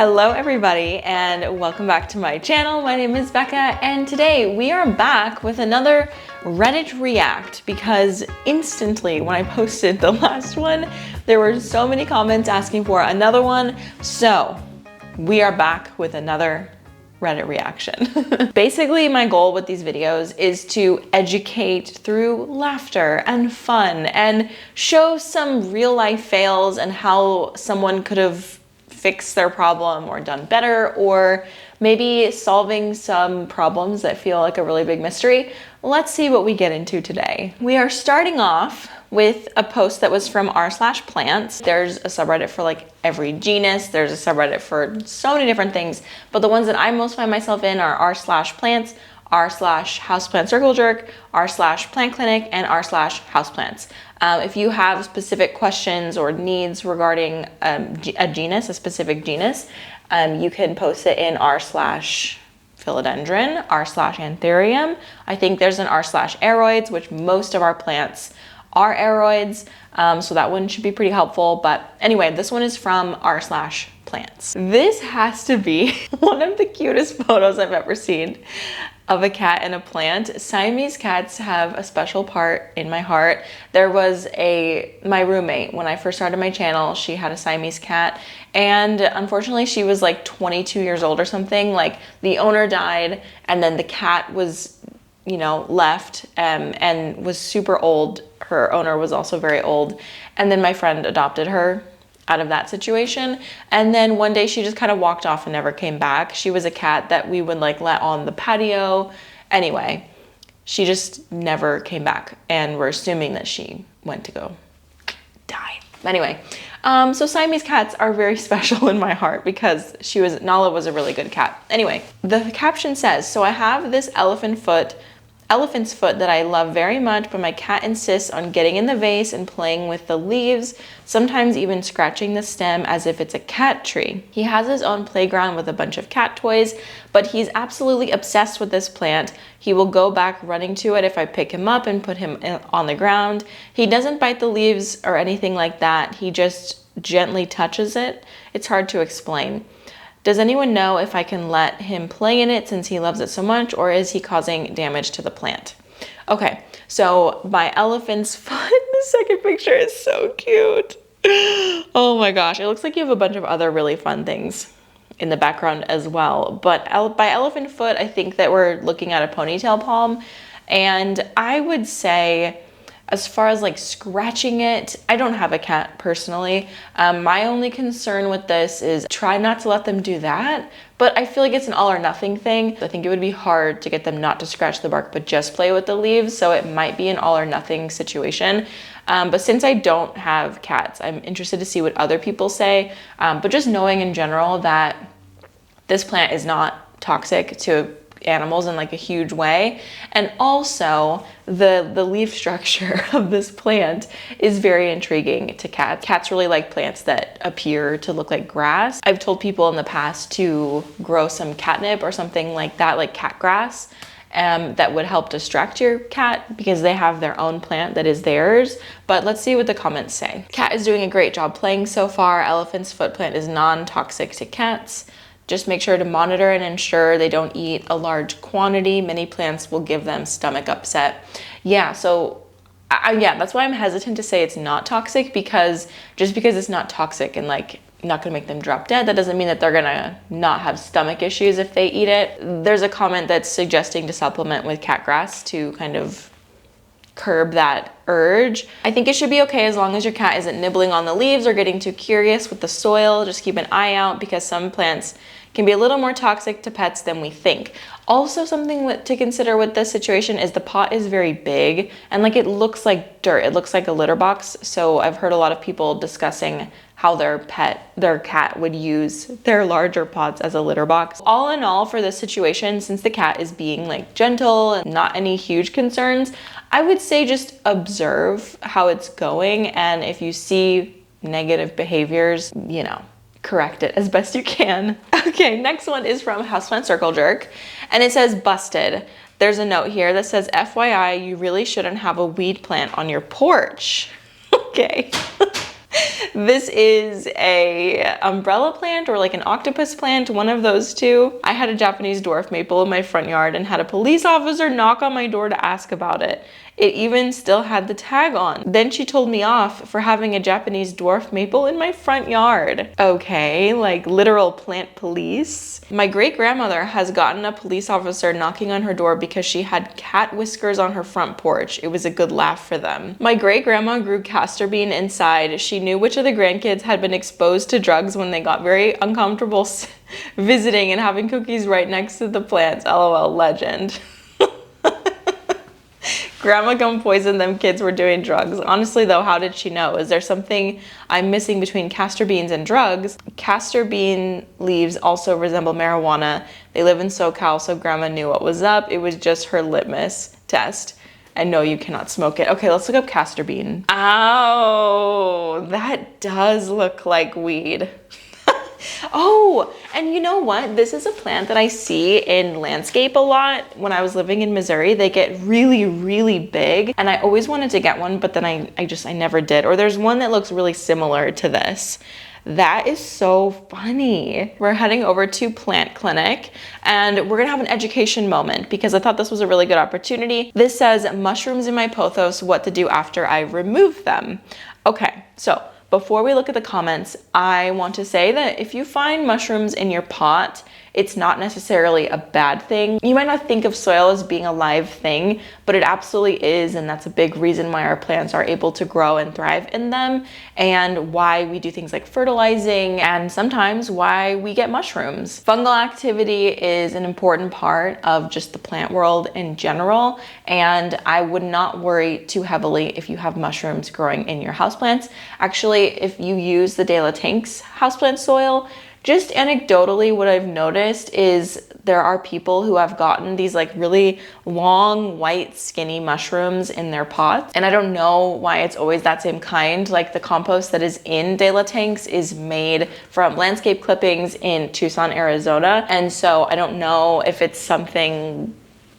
Hello everybody and welcome back to my channel. My name is Becca and today we are back with another Reddit react because instantly when I posted the last one, there were so many comments asking for another one. So we are back with another Reddit reaction. Basically, my goal with these videos is to educate through laughter and fun and show some real life fails and how someone could have fixed their problem or done better, or maybe solving some problems that feel like a really big mystery. Let's see what we get into today. We are starting off with a post that was from r/plants. There's a subreddit for like every genus. There's a subreddit for so many different things, but the ones that I most find myself in are r/plants, r/houseplant circle jerk, r/plant clinic, and r/houseplants. If you have specific questions or needs regarding a genus, a specific genus, you can post it in r/philodendron, r/anthurium. I think there's an r/aroids, which most of our plants are aroids, so that one should be pretty helpful. But anyway, this one is from r/plants. This has to be one of the cutest photos I've ever seen of a cat and a plant. Siamese cats have a special part in my heart. There was my roommate, when I first started my channel, she had a Siamese cat, and unfortunately she was like 22 years old or something. Like, the owner died and then the cat was, left and was super old. Her owner was also very old, and then my friend adopted her out of that situation. And then one day she just kind of walked off and never came back. She was a cat that we would like let on the patio. Anyway, she just never came back, and we're assuming that she went to go die. Anyway, so Siamese cats are very special in my heart because Nala was a really good cat. Anyway, the caption says, "So I have this elephant's foot that I love very much, but my cat insists on getting in the vase and playing with the leaves, sometimes even scratching the stem as if it's a cat tree. He has his own playground with a bunch of cat toys, but he's absolutely obsessed with this plant. He will go back running to it if I pick him up and put him on the ground. He doesn't bite the leaves or anything like that. He just gently touches it. It's hard to explain. Does anyone know if I can let him play in it since he loves it so much, or is he causing damage to the plant?" Okay, so my elephant's foot, the second picture is so cute. Oh my gosh, it looks like you have a bunch of other really fun things in the background as well. But by elephant foot, I think that we're looking at a ponytail palm. And I would say, as far as like scratching it, I don't have a cat personally. My only concern with this is try not to let them do that, but I feel like it's an all or nothing thing. I think it would be hard to get them not to scratch the bark, but just play with the leaves. So it might be an all or nothing situation. But since I don't have cats, I'm interested to see what other people say. But just knowing in general that this plant is not toxic to animals in like a huge way, and also the leaf structure of this plant is very intriguing to cats. Cats really like plants that appear to look like grass. I've told people in the past to grow some catnip or something like that, like cat grass, that would help distract your cat because they have their own plant that is theirs. But let's see what the comments say. "Cat is doing a great job playing so far. Elephant's foot plant is non-toxic to cats. Just make sure to monitor and ensure they don't eat a large quantity. Many plants will give them stomach upset." Yeah, so yeah, that's why I'm hesitant to say it's not toxic, because just because it's not toxic and like not gonna make them drop dead, that doesn't mean that they're gonna not have stomach issues if they eat it. There's a comment that's suggesting to supplement with cat grass to kind of curb that urge. I think it should be okay as long as your cat isn't nibbling on the leaves or getting too curious with the soil. Just keep an eye out because some plants can be a little more toxic to pets than we think. Also, something to consider with this situation is the pot is very big and like it looks like dirt. It looks like a litter box. So I've heard a lot of people discussing how their cat would use their larger pots as a litter box. All in all, for this situation, since the cat is being like gentle and not any huge concerns, I would say just observe how it's going, and if you see negative behaviors, correct it as best you can. Okay, next one is from Houseplant Circle Jerk, and it says, "Busted." There's a note here that says, "FYI, you really shouldn't have a weed plant on your porch." Okay. This is a umbrella plant or like an octopus plant, one of those two. I had a Japanese dwarf maple in my front yard and had a police officer knock on my door to ask about it. It even still had the tag on. Then she told me off for having a Japanese dwarf maple in my front yard. Okay, like literal plant police. My great grandmother has gotten a police officer knocking on her door because she had cat whiskers on her front porch. It was a good laugh for them. My great grandma grew castor bean inside. She knew which of the grandkids had been exposed to drugs when they got very uncomfortable visiting and having cookies right next to the plants. LOL, legend. Grandma gum poisoned them kids were doing drugs. Honestly though, how did she know? Is there something I'm missing between castor beans and drugs? Castor bean leaves also resemble marijuana. They live in SoCal, so grandma knew what was up. It was just her litmus test. And no, you cannot smoke it. Okay, let's look up castor bean. Oh, that does look like weed. Oh, and you know what? This is a plant that I see in landscape a lot. When I was living in Missouri, they get really, really big. And I always wanted to get one, but then I never did. Or there's one that looks really similar to this. That is so funny. We're heading over to Plant Clinic and we're gonna have an education moment because I thought this was a really good opportunity. This says, mushrooms in my pothos, what to do after I remove them. Okay, so before we look at the comments, I want to say that if you find mushrooms in your pot, it's not necessarily a bad thing. You might not think of soil as being a live thing, but it absolutely is, and that's a big reason why our plants are able to grow and thrive in them, and why we do things like fertilizing, and sometimes why we get mushrooms. Fungal activity is an important part of just the plant world in general, and I would not worry too heavily if you have mushrooms growing in your houseplants. Actually, if you use the De La Tank's houseplant soil, just anecdotally, what I've noticed is there are people who have gotten these like really long, white, skinny mushrooms in their pots. And I don't know why it's always that same kind. Like the compost that is in De La Tanks is made from landscape clippings in Tucson, Arizona. And so I don't know if it's something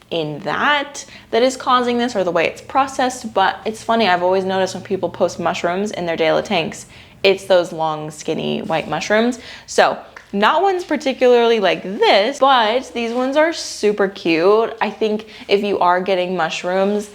in that is causing this or the way it's processed, but it's funny. I've always noticed when people post mushrooms in their De La Tanks, it's those long, skinny white mushrooms. So not ones particularly like this, but these ones are super cute. I think if you are getting mushrooms,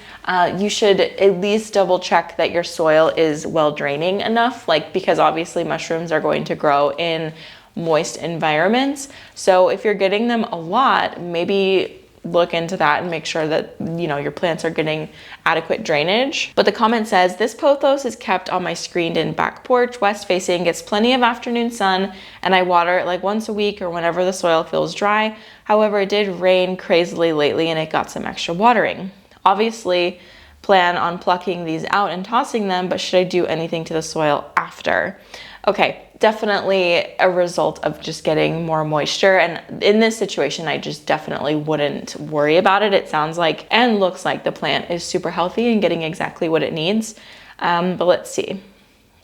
you should at least double check that your soil is well draining enough, like because obviously mushrooms are going to grow in moist environments. So if you're getting them a lot, maybe look into that and make sure that, you know, your plants are getting adequate drainage. But the comment says, this pothos is kept on my screened in back porch, west facing, gets plenty of afternoon sun, and I water it like once a week or whenever the soil feels dry. However, it did rain crazily lately and it got some extra watering. Obviously, plan on plucking these out and tossing them, but should I do anything to the soil after? Okay, definitely a result of just getting more moisture. And in this situation, I just definitely wouldn't worry about it. It sounds like and looks like the plant is super healthy and getting exactly what it needs. But let's see.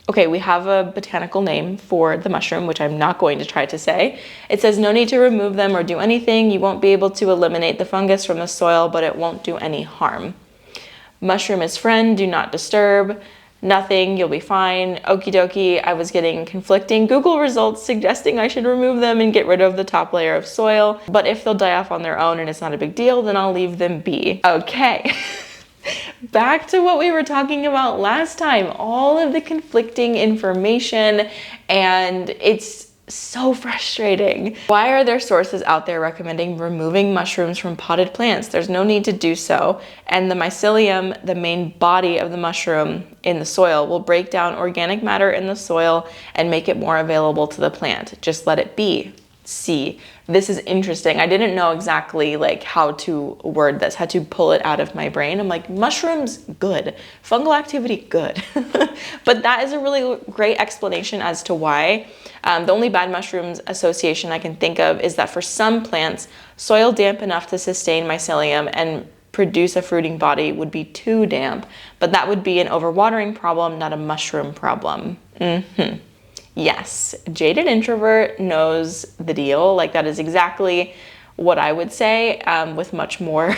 Okay, we have a botanical name for the mushroom, which I'm not going to try to say. It says no need to remove them or do anything. You won't be able to eliminate the fungus from the soil, but it won't do any harm. Mushroom is friend, do not disturb. Nothing, you'll be fine. Okie dokie. I was getting conflicting Google results suggesting I should remove them and get rid of the top layer of soil. But if they'll die off on their own and it's not a big deal, then I'll leave them be. Okay. Back to what we were talking about last time. All of the conflicting information, and it's so frustrating. Why are there sources out there recommending removing mushrooms from potted plants? There's no need to do so. And the mycelium, the main body of the mushroom in the soil, will break down organic matter in the soil and make it more available to the plant. Just let it be. See, this is interesting. I didn't know exactly like how to word this, how to pull it out of my brain. I'm like, mushrooms, good. Fungal activity, good. But that is a really great explanation as to why. The only bad mushrooms association I can think of is that for some plants, soil damp enough to sustain mycelium and produce a fruiting body would be too damp, but that would be an overwatering problem, not a mushroom problem. Yes, jaded introvert knows the deal. Like that is exactly what I would say, with much more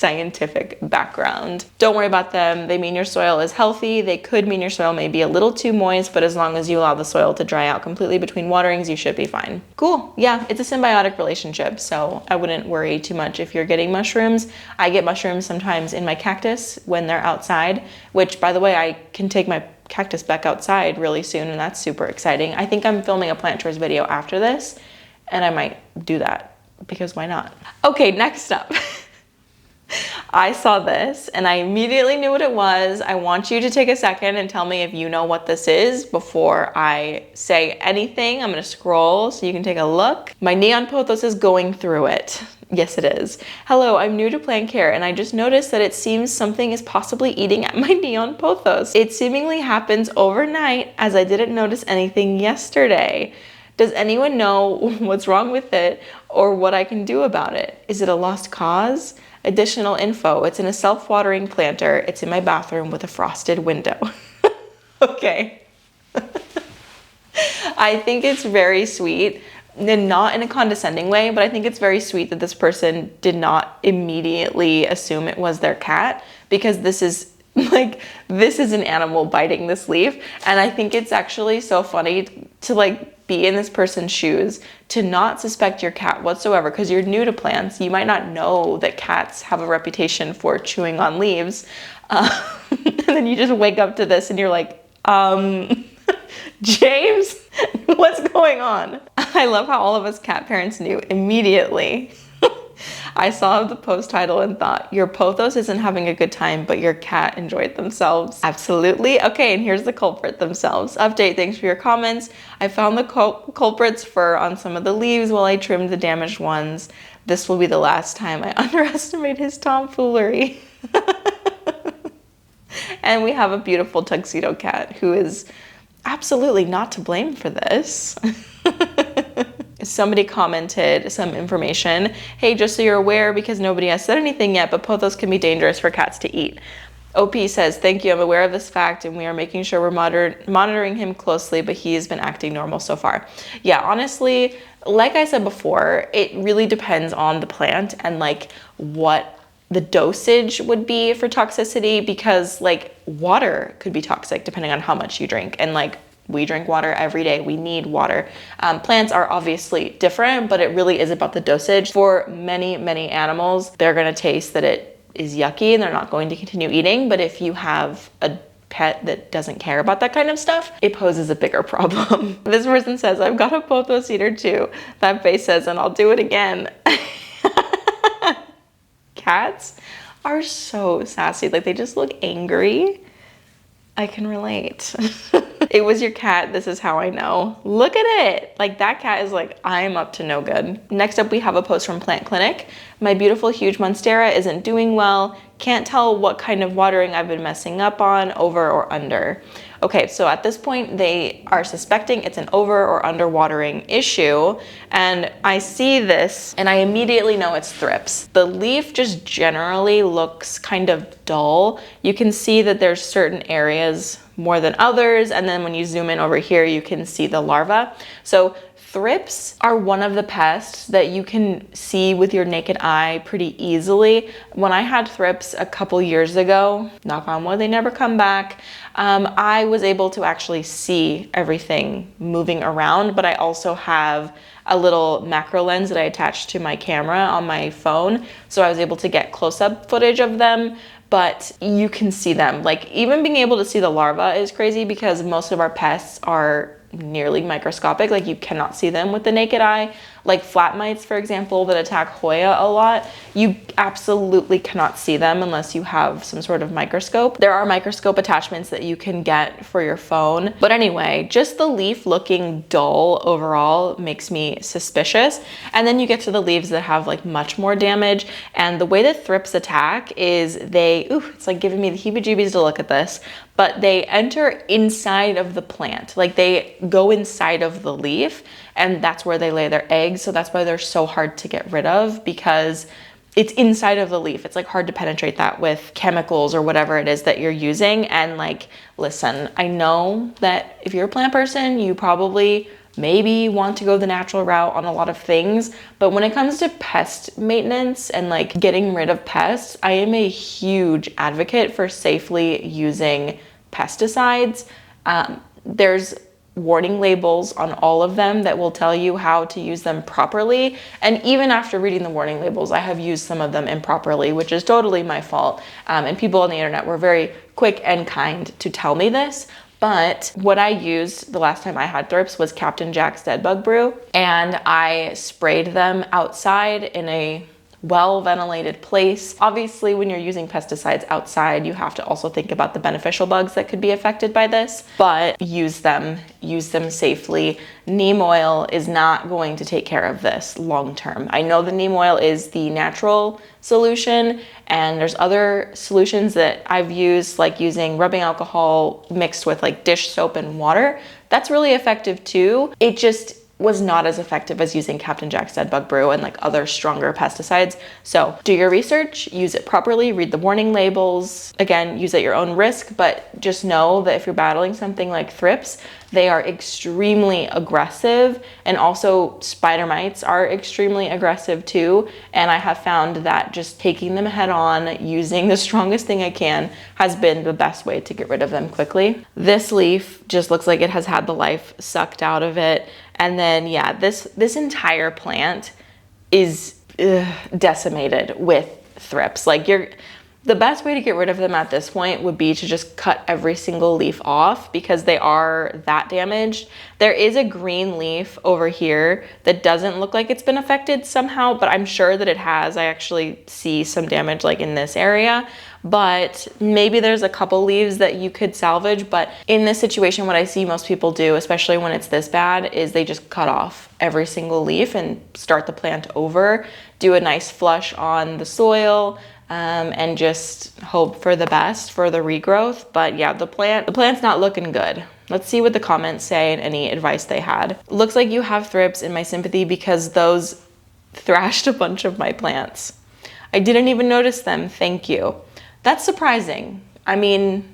scientific background. Don't worry about them. They mean your soil is healthy. They could mean your soil may be a little too moist, but as long as you allow the soil to dry out completely between waterings, you should be fine. Cool. Yeah, it's a symbiotic relationship, so I wouldn't worry too much if you're getting mushrooms. I get mushrooms sometimes in my cactus when they're outside, which, by the way, I can take my cactus back outside really soon, and that's super exciting. I think I'm filming a plant tours video after this, and I might do that because why not? Okay, next up. I saw this and I immediately knew what it was. I want you to take a second and tell me if you know what this is before I say anything. I'm gonna scroll so you can take a look. My neon pothos is going through it. Yes, it is. Hello, I'm new to plant care and I just noticed that it seems something is possibly eating at my neon pothos. It seemingly happens overnight as I didn't notice anything yesterday. Does anyone know what's wrong with it or what I can do about it? Is it a lost cause? Additional info, it's in a self-watering planter. It's in my bathroom with a frosted window. Okay. I think it's very sweet, and not in a condescending way, but I think it's very sweet that this person did not immediately assume it was their cat, because this is an animal biting this leaf. And I think it's actually so funny to be in this person's shoes, to not suspect your cat whatsoever, because you're new to plants. You might not know that cats have a reputation for chewing on leaves. And then you just wake up to this and you're like, James, what's going on? I love how all of us cat parents knew immediately. I saw the post title and thought, your pothos isn't having a good time, but your cat enjoyed themselves. Absolutely. Okay, and here's the culprit themselves. Update, thanks for your comments. I found the culprit's fur on some of the leaves while I trimmed the damaged ones. This will be the last time I underestimate his tomfoolery. And we have a beautiful tuxedo cat who is absolutely not to blame for this. Somebody commented some information. Hey, just so you're aware, because nobody has said anything yet, but pothos can be dangerous for cats to eat. OP says, thank you, I'm aware of this fact and we are making sure we're monitoring him closely, but he has been acting normal so far. Yeah, honestly, like I said before, it really depends on the plant and what the dosage would be for toxicity, because water could be toxic depending on how much you drink, and we drink water every day. We need water. Plants are obviously different, but it really is about the dosage. For many, many animals, they're gonna taste that it is yucky and they're not going to continue eating. But if you have a pet that doesn't care about that kind of stuff, it poses a bigger problem. This person says, I've got a pothos eater too. That face says, and I'll do it again. Cats are so sassy. They just look angry. I can relate. It was your cat. This is how I know. Look at it. That cat is I'm up to no good. Next up, we have a post from Plant Clinic. My beautiful huge monstera isn't doing well. Can't tell what kind of watering I've been messing up on, over or under. Okay, so at this point, they are suspecting it's an over or under watering issue. And I see this and I immediately know it's thrips. The leaf just generally looks kind of dull. You can see that there's certain areas more than others. And then when you zoom in over here, you can see the larva. So thrips are one of the pests that you can see with your naked eye pretty easily. When I had thrips a couple years ago, knock on wood, they never come back, I was able to actually see everything moving around, but I also have a little macro lens that I attached to my camera on my phone, so I was able to get close-up footage of them. But you can see them. Even being able to see the larva is crazy, because most of our pests are nearly microscopic. You cannot see them with the naked eye. Flat mites, for example, that attack Hoya a lot, you absolutely cannot see them unless you have some sort of microscope. There are microscope attachments that you can get for your phone. But anyway, just the leaf looking dull overall makes me suspicious. And then you get to the leaves that have much more damage. And the way that thrips attack is it's giving me the heebie-jeebies to look at this, but they enter inside of the plant. They go inside of the leaf, and that's where they lay their eggs. So that's why they're so hard to get rid of, because it's inside of the leaf. It's hard to penetrate that with chemicals or whatever it is that you're using. And listen, I know that if you're a plant person, you probably maybe want to go the natural route on a lot of things. But when it comes to pest maintenance and like getting rid of pests, I am a huge advocate for safely using pesticides. There's warning labels on all of them that will tell you how to use them properly. And even after reading the warning labels, I have used some of them improperly, which is totally my fault. And people on the internet were very quick and kind to tell me this. But what I used the last time I had thrips was Captain Jack's Dead Bug Brew, and I sprayed them outside in a well-ventilated place. Obviously, when you're using pesticides outside, you have to also think about the beneficial bugs that could be affected by this, but use them safely. Neem oil is not going to take care of this long-term. I know the neem oil is the natural solution, and there's other solutions that I've used, like using rubbing alcohol mixed with like dish soap and water. That's really effective too. It just was not as effective as using Captain Jack's Dead Bug Brew and like other stronger pesticides. So do your research, use it properly, read the warning labels. Again, use at your own risk, but just know that if you're battling something like thrips, they are extremely aggressive, and also spider mites are extremely aggressive too. And I have found that just taking them head on, using the strongest thing I can, has been the best way to get rid of them quickly. This leaf just looks like it has had the life sucked out of it. And then yeah, this entire plant is decimated with thrips. Like the best way to get rid of them at this point would be to just cut every single leaf off because they are that damaged. There is a green leaf over here that doesn't look like it's been affected somehow, but I'm sure that it has. I actually see some damage like in this area, but maybe there's a couple leaves that you could salvage. But in this situation, what I see most people do, especially when it's this bad, is they just cut off every single leaf and start the plant over, do a nice flush on the soil, and just hope for the best for the regrowth. But yeah, the plant's not looking good. Let's see what the comments say and any advice they had. Looks like you have thrips. In my sympathy, because those thrashed a bunch of my plants. I didn't even notice them. Thank you. That's surprising. I mean,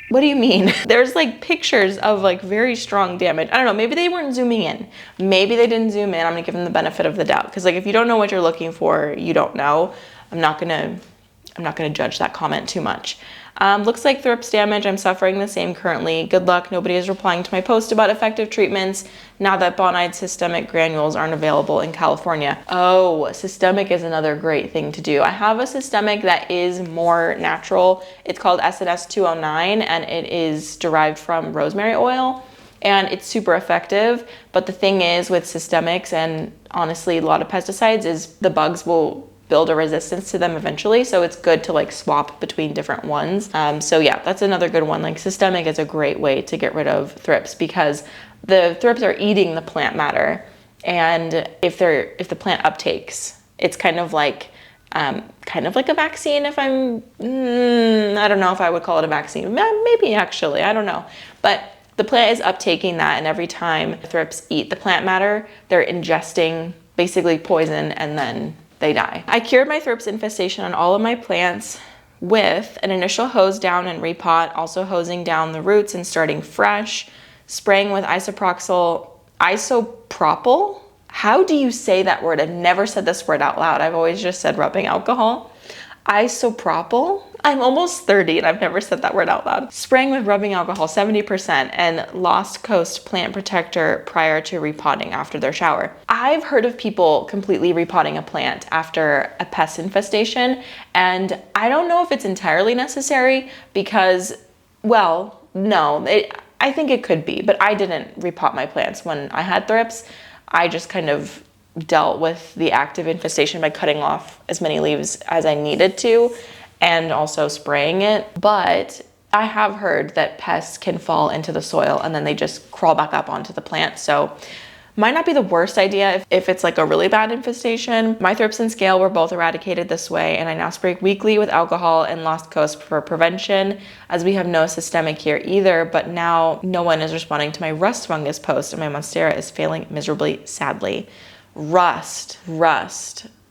what do you mean? There's like pictures of like very strong damage. I don't know, maybe they weren't zooming in. Maybe they didn't zoom in. I'm gonna give them the benefit of the doubt. Cause like if you don't know what you're looking for, you don't know. I'm not gonna judge that comment too much. Looks like thrips damage. I'm suffering the same currently. Good luck. Nobody is replying to my post about effective treatments now that bonide systemic granules aren't available in California. Oh, systemic is another great thing to do. I have a systemic that is more natural. It's called SNS 209 and it is derived from rosemary oil and it's super effective. But the thing is with systemics and honestly a lot of pesticides is the bugs will build a resistance to them eventually, so it's good to like swap between different ones. So yeah, that's another good one. Like systemic is a great way to get rid of thrips because the thrips are eating the plant matter, and if the plant uptakes, it's kind of like a vaccine. If I don't know if I would call it a vaccine. Maybe actually, I don't know, but the plant is uptaking that, and every time thrips eat the plant matter, they're ingesting basically poison and then they die. I cured my thrips infestation on all of my plants with an initial hose down and repot, also hosing down the roots and starting fresh, spraying with isopropyl. How do you say that word? I've never said this word out loud. I've always just said rubbing alcohol. Isopropyl? I'm almost 30 and I've never said that word out loud. Spraying with rubbing alcohol 70% and Lost Coast plant protector prior to repotting after their shower. I've heard of people completely repotting a plant after a pest infestation, and I don't know if it's entirely necessary because, well, no, I think it could be, but I didn't repot my plants when I had thrips. I just kind of dealt with the active infestation by cutting off as many leaves as I needed to and also spraying it. But I have heard that pests can fall into the soil and then they just crawl back up onto the plant. So might not be the worst idea if it's like a really bad infestation. My thrips and scale were both eradicated this way, and I now spray weekly with alcohol and Lost Coast for prevention, as we have no systemic here either. But now no one is responding to my rust fungus post and my monstera is failing miserably, sadly. Rust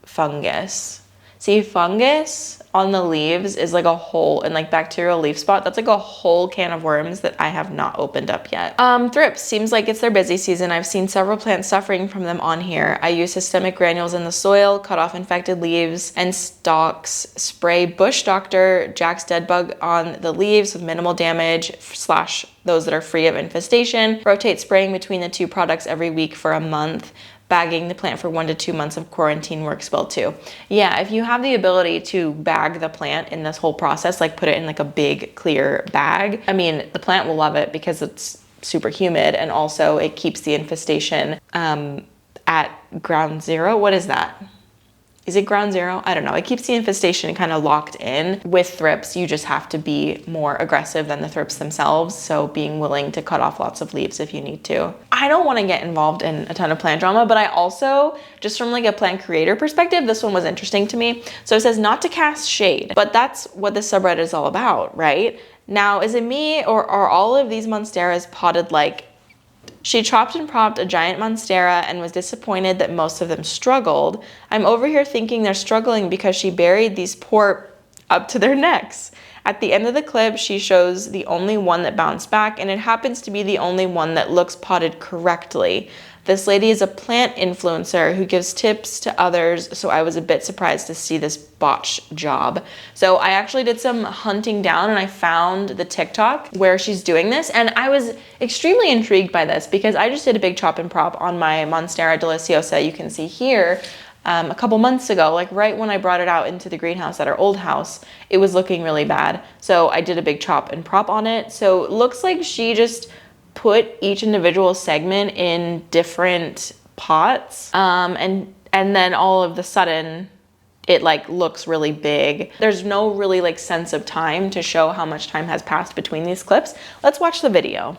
fungus. See, fungus on the leaves is like a whole, and like bacterial leaf spot, that's like a whole can of worms that I have not opened up yet. Thrips, seems like it's their busy season. I've seen several plants suffering from them on here. I use systemic granules in the soil, cut off infected leaves and stalks, spray Bush Doctor, Jack's Dead Bug on the leaves with minimal damage / those that are free of infestation. Rotate spraying between the two products every week for a month. Bagging the plant for 1 to 2 months of quarantine works well too. Yeah, if you have the ability to bag the plant in this whole process, like put it in like a big clear bag, I mean, the plant will love it because it's super humid, and also it keeps the infestation at ground zero. What is that? Is it ground zero? I don't know. It keeps the infestation kind of locked in. With thrips, you just have to be more aggressive than the thrips themselves. So being willing to cut off lots of leaves if you need to. I don't want to get involved in a ton of plant drama, but I also, just from like a plant creator perspective, this one was interesting to me. So it says not to cast shade, but that's what this subreddit is all about, right? Now, is it me, or are all of these monsteras potted like she chopped and propped a giant monstera and was disappointed that most of them struggled? I'm over here thinking they're struggling because she buried these poor up to their necks. At the end of the clip, she shows the only one that bounced back, and it happens to be the only one that looks potted correctly. This lady is a plant influencer who gives tips to others, so I was a bit surprised to see this botch job. So I actually did some hunting down and I found the TikTok where she's doing this, and I was extremely intrigued by this because I just did a big chop and prop on my Monstera deliciosa, you can see here, a couple months ago, like right when I brought it out into the greenhouse at our old house. It was looking really bad, so I did a big chop and prop on it. So it looks like she just put each individual segment in different pots, and then all of the sudden it like looks really big. There's no really like sense of time to show how much time has passed between these clips. Let's watch the video.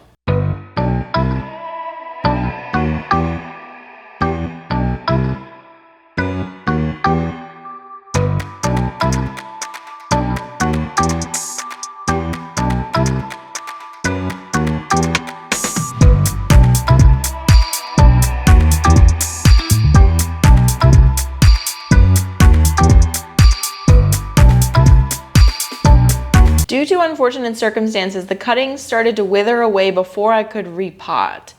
Due to unfortunate circumstances, the cuttings started to wither away before I could repot.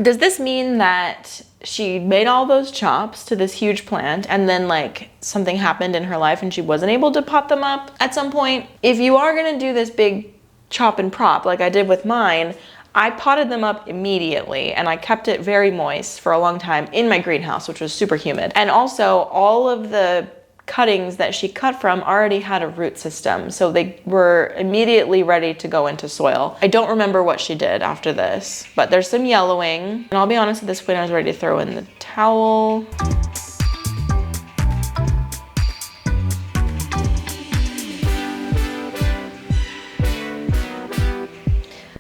Does this mean that she made all those chops to this huge plant and then like something happened in her life and she wasn't able to pot them up at some point? If you are gonna do this big chop and prop like I did with mine, I potted them up immediately and I kept it very moist for a long time in my greenhouse, which was super humid. And also all of the cuttings that she cut from already had a root system, so they were immediately ready to go into soil. I don't remember what she did after this, but there's some yellowing, and I'll be honest, at this point I was ready to throw in the towel.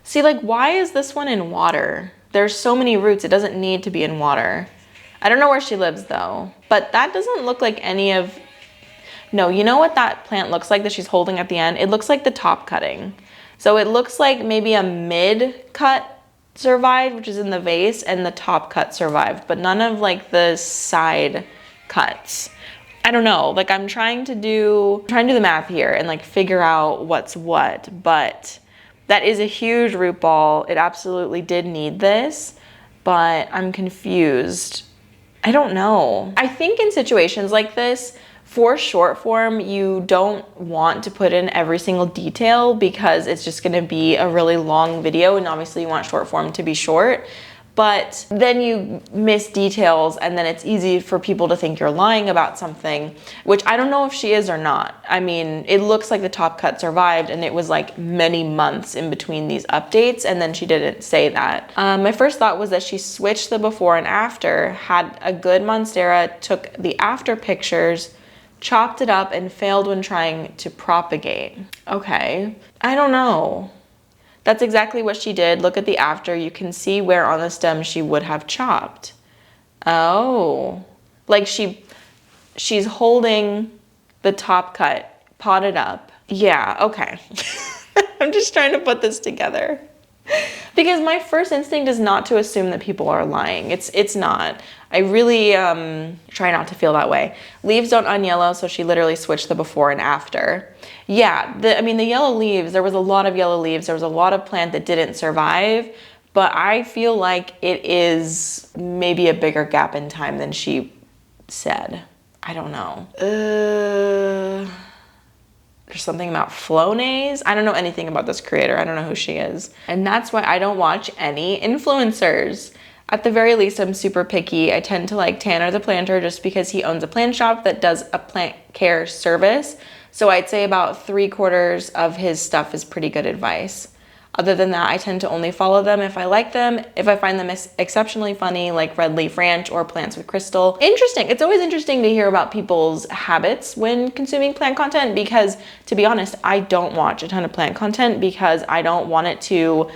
See, like, why is this one in water? There's so many roots, it doesn't need to be in water. I don't know where she lives though, but that doesn't look like any of... No, you know what that plant looks like that she's holding at the end? It looks like the top cutting. So it looks like maybe a mid cut survived, which is in the vase, and the top cut survived, but none of like the side cuts. I don't know, like I'm trying to do the math here and like figure out what's what, but that is a huge root ball. It absolutely did need this, but I'm confused. I don't know. I think in situations like this, for short form, you don't want to put in every single detail because it's just gonna be a really long video, and obviously you want short form to be short, but then you miss details and then it's easy for people to think you're lying about something, which I don't know if she is or not. I mean, it looks like the top cut survived and it was like many months in between these updates, and then she didn't say that. My first thought was that she switched the before and after, had a good monstera, took the after pictures, chopped it up, and failed when trying to propagate. Okay, I don't know. That's exactly what she did. Look at the after. You can see where on the stem she would have chopped. Oh, like she's holding the top cut, potted up. Yeah, okay. I'm just trying to put this together. Because my first instinct is not to assume that people are lying. It's not. I really try not to feel that way. Leaves don't unyellow, so she literally switched the before and after. Yeah, the yellow leaves, there was a lot of yellow leaves. There was a lot of plant that didn't survive, but I feel like it is maybe a bigger gap in time than she said. I don't know. There's something about Flonase. I don't know anything about this creator. I don't know who she is. And that's why I don't watch any influencers. At the very least, I'm super picky. I tend to like Tanner the Planter just because he owns a plant shop that does a plant care service. So I'd say about 3/4 of his stuff is pretty good advice. Other than that, I tend to only follow them if I like them, if I find them exceptionally funny, like Red Leaf Ranch or Plants with Crystal. Interesting. It's always interesting to hear about people's habits when consuming plant content because, to be honest, I don't watch a ton of plant content because I don't want it to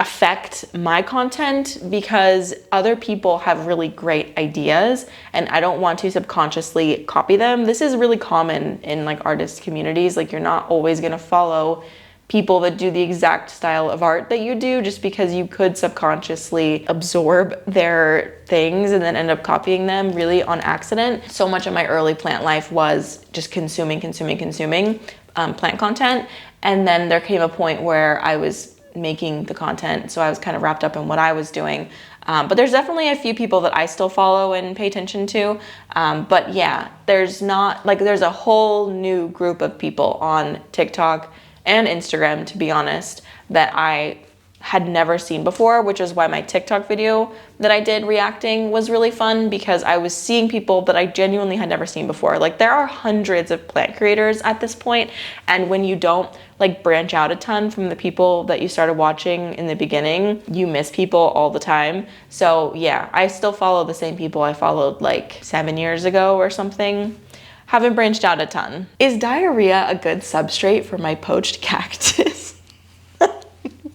affect my content because other people have really great ideas and I don't want to subconsciously copy them. This is really common in like artist communities. Like you're not always gonna follow people that do the exact style of art that you do just because you could subconsciously absorb their things and then end up copying them really on accident. So much of my early plant life was just consuming plant content. And then there came a point where I was making the content, so I was kind of wrapped up in what I was doing. But there's definitely a few people that I still follow and pay attention to. But yeah, there's a whole new group of people on TikTok and Instagram, to be honest, that I had never seen before, which is why my TikTok video that I did reacting was really fun because I was seeing people that I genuinely had never seen before. Like there are hundreds of plant creators at this point, and when you don't like branch out a ton from the people that you started watching in the beginning, you miss people all the time. So yeah, I still follow the same people I followed like 7 years ago or something. Haven't branched out a ton. Is diarrhea a good substrate for my poached cactus?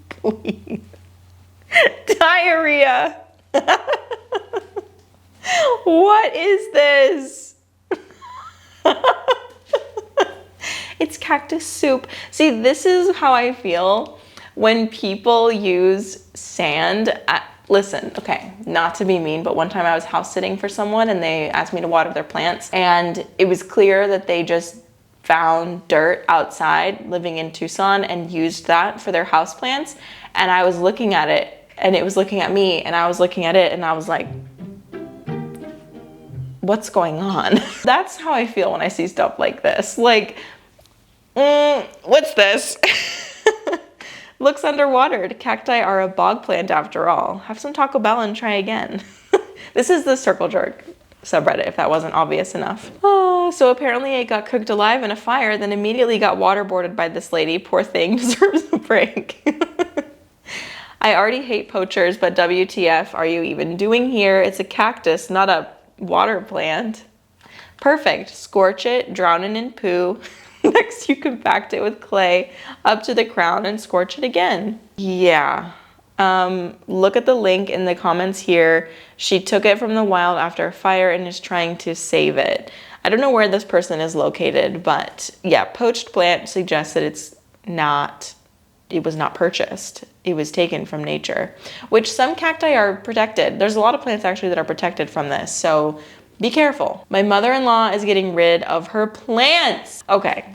Please. Diarrhea. What is this? It's cactus soup. See, this is how I feel when people use sand. Listen, okay, not to be mean, but one time I was house sitting for someone and they asked me to water their plants, and it was clear that they just found dirt outside living in Tucson and used that for their house plants. And I was looking at it and it was looking at me and I was looking at it and I was like, what's going on? That's how I feel when I see stuff like this. Like, what's this? Looks underwatered. Cacti are a bog plant after all. Have some Taco Bell and try again. This is the Circle Jerk subreddit, if that wasn't obvious enough. Oh, so apparently it got cooked alive in a fire, then immediately got waterboarded by this lady. Poor thing, deserves a break. I already hate poachers, but WTF are you even doing here? It's a cactus, not a water plant. Perfect. Scorch it, drown it in poo. Next, you compact it with clay up to the crown and scorch it again. Yeah. Look at the link in the comments here. She took it from the wild after a fire and is trying to save it. I don't know where this person is located, but yeah, poached plant suggests that it was not purchased. It was taken from nature, which some cacti are protected. There's a lot of plants actually that are protected from this, so be careful. My mother-in-law is getting rid of her plants. Okay,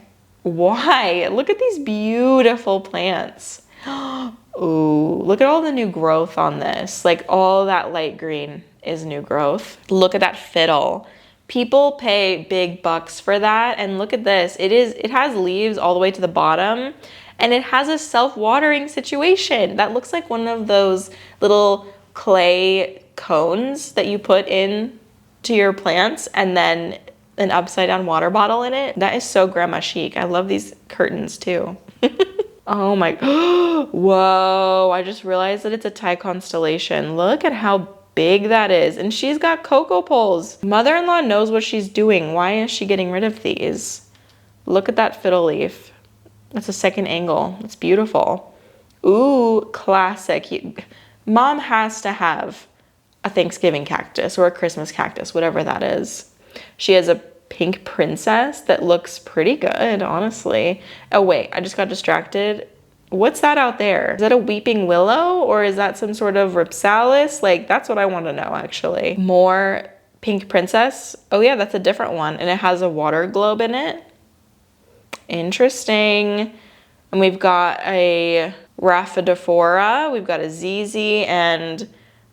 why? Look at these beautiful plants. Ooh, look at all the new growth on this. Like all that light green is new growth. Look at that fiddle. People pay big bucks for that. And look at this. It has leaves all the way to the bottom and it has a self-watering situation. That looks like one of those little clay cones that you put in to your plants and then an upside down water bottle in it. That is so grandma chic. I love these curtains too. Oh my, whoa, I just realized that it's a Thai constellation. Look at how big that is. And she's got cocoa poles. Mother-in-law knows what she's doing. Why is she getting rid of these? Look at that fiddle leaf. That's a second angle. It's beautiful. Ooh, classic. Mom has to have a Thanksgiving cactus or a Christmas cactus, whatever that is. She has a pink princess that looks pretty good, honestly. Oh wait, I just got distracted What's that out there? Is that a weeping willow or is that some sort of ripsalis? Like, that's what I want to know, actually. More pink princess. Oh yeah, that's a different one. And it has a water globe in it. Interesting. And we've got a Rhaphidophora. We've got a ZZ and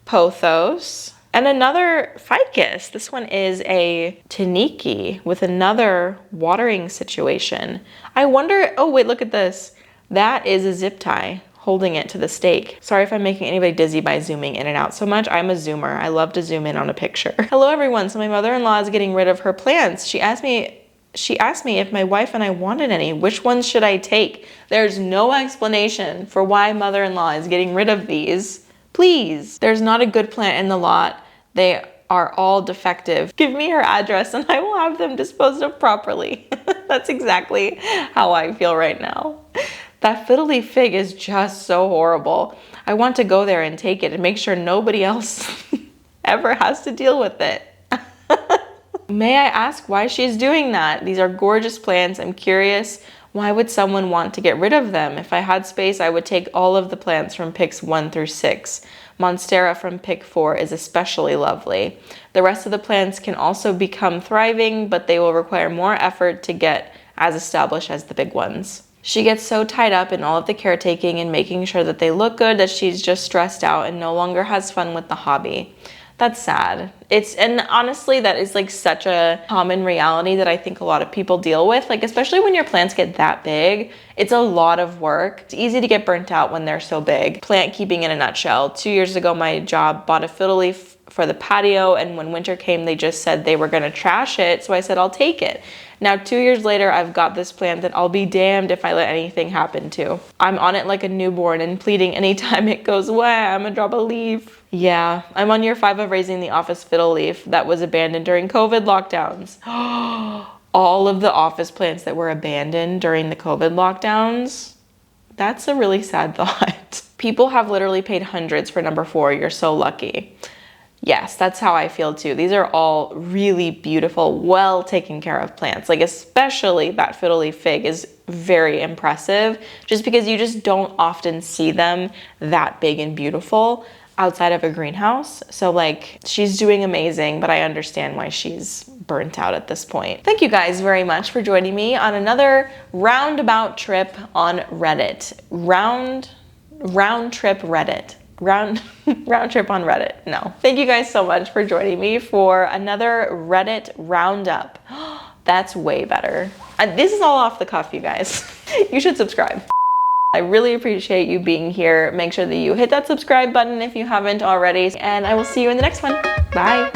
Pothos. And another ficus. This one is a Taniki with another watering situation. I wonder, oh wait, look at this. That is a zip tie holding it to the stake. Sorry if I'm making anybody dizzy by zooming in and out so much. I'm a zoomer. I love to zoom in on a picture. Hello everyone. So my mother-in-law is getting rid of her plants. She asked me if my wife and I wanted any. Which ones should I take? There's no explanation for why mother-in-law is getting rid of these. Please. There's not a good plant in the lot. They are all defective. Give me her address and I will have them disposed of properly. That's exactly how I feel right now. That fiddly fig is just so horrible. I want to go there and take it and make sure nobody else ever has to deal with it. May I ask why she's doing that? These are gorgeous plants. I'm curious, why would someone want to get rid of them? If I had space, I would take all of the plants from picks 1 through 6. Monstera from pick 4 is especially lovely. The rest of the plants can also become thriving, but they will require more effort to get as established as the big ones. She gets so tied up in all of the caretaking and making sure that they look good that she's just stressed out and no longer has fun with the hobby. That's sad. And honestly, that is like such a common reality that I think a lot of people deal with. Like, especially when your plants get that big, it's a lot of work. It's easy to get burnt out when they're so big. Plant keeping in a nutshell. 2 years ago, my job bought a fiddle leaf for the patio, and when winter came, they just said they were gonna trash it. So I said, I'll take it. Now, 2 years later, I've got this plant that I'll be damned if I let anything happen to. I'm on it like a newborn and pleading anytime it goes away, I'm gonna drop a leaf. Yeah, I'm on year 5 of raising the office fiddle leaf that was abandoned during COVID lockdowns. All of the office plants that were abandoned during the COVID lockdowns. That's a really sad thought. People have literally paid hundreds for number 4. You're so lucky. Yes, that's how I feel too. These are all really beautiful, well taken care of plants. Like especially that fiddle leaf fig is very impressive just because you just don't often see them that big and beautiful outside of a greenhouse. So like she's doing amazing, but I understand why she's burnt out at this point. Thank you guys very much for joining me on another roundabout trip on Reddit. Round trip Reddit. Round trip on Reddit. No. Thank you guys so much for joining me for another Reddit roundup. That's way better. This is all off the cuff, you guys. You should subscribe. I really appreciate you being here. Make sure that you hit that subscribe button if you haven't already, and I will see you in the next one. Bye.